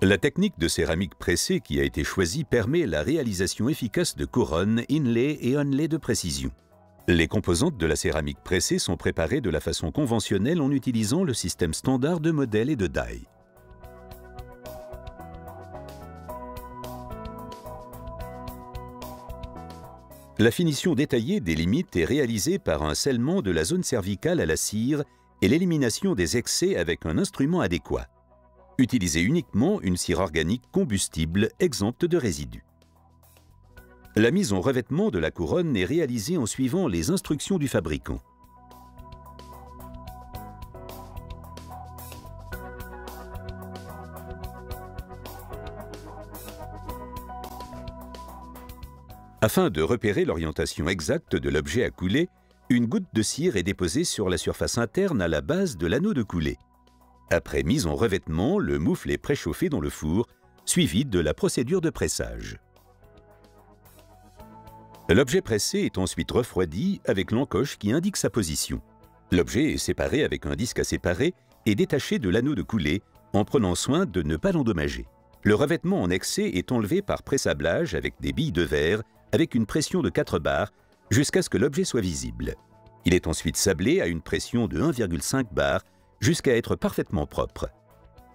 La technique de céramique pressée qui a été choisie permet la réalisation efficace de couronnes, inlay et onlay de précision. Les composantes de la céramique pressée sont préparées de la façon conventionnelle en utilisant le système standard de modèle et de die. La finition détaillée des limites est réalisée par un scellement de la zone cervicale à la cire et l'élimination des excès avec un instrument adéquat. Utilisez uniquement une cire organique combustible exempte de résidus. La mise en revêtement de la couronne est réalisée en suivant les instructions du fabricant. Afin de repérer l'orientation exacte de l'objet à couler, une goutte de cire est déposée sur la surface interne à la base de l'anneau de coulée. Après mise en revêtement, le moufle est préchauffé dans le four, suivi de la procédure de pressage. L'objet pressé est ensuite refroidi avec l'encoche qui indique sa position. L'objet est séparé avec un disque à séparer et détaché de l'anneau de coulée en prenant soin de ne pas l'endommager. Le revêtement en excès est enlevé par pressablage avec des billes de verre avec une pression de 4 bars jusqu'à ce que l'objet soit visible. Il est ensuite sablé à une pression de 1,5 bar jusqu'à être parfaitement propre.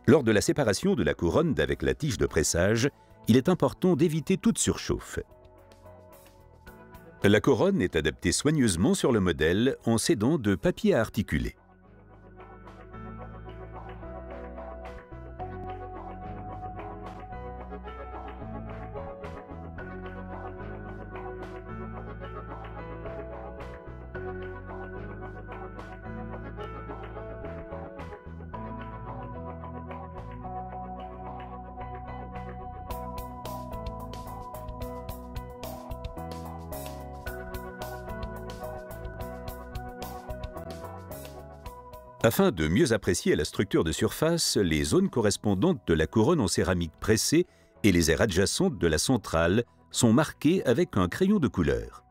Lors de la séparation de la couronne d'avec la tige de pressage, il est important d'éviter toute surchauffe. La couronne est adaptée soigneusement sur le modèle en s'aidant de papier à articuler. Afin de mieux apprécier la structure de surface, les zones correspondantes de la couronne en céramique pressée et les aires adjacentes de la centrale sont marquées avec un crayon de couleur.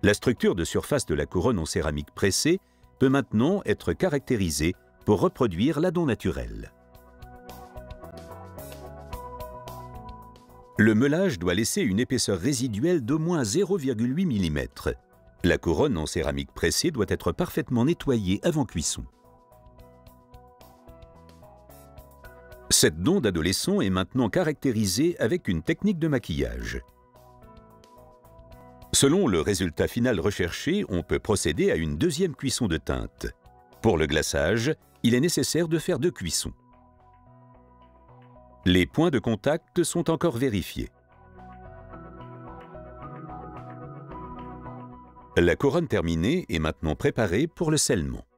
La structure de surface de la couronne en céramique pressée peut maintenant être caractérisée pour reproduire l'adon naturel. Le meulage doit laisser une épaisseur résiduelle d'au moins 0,8 mm. La couronne en céramique pressée doit être parfaitement nettoyée avant cuisson. Cette dent d'adolescent est maintenant caractérisée avec une technique de maquillage. Selon le résultat final recherché, on peut procéder à une deuxième cuisson de teinte. Pour le glaçage, il est nécessaire de faire 2 cuissons. Les points de contact sont encore vérifiés. La couronne terminée est maintenant préparée pour le scellement.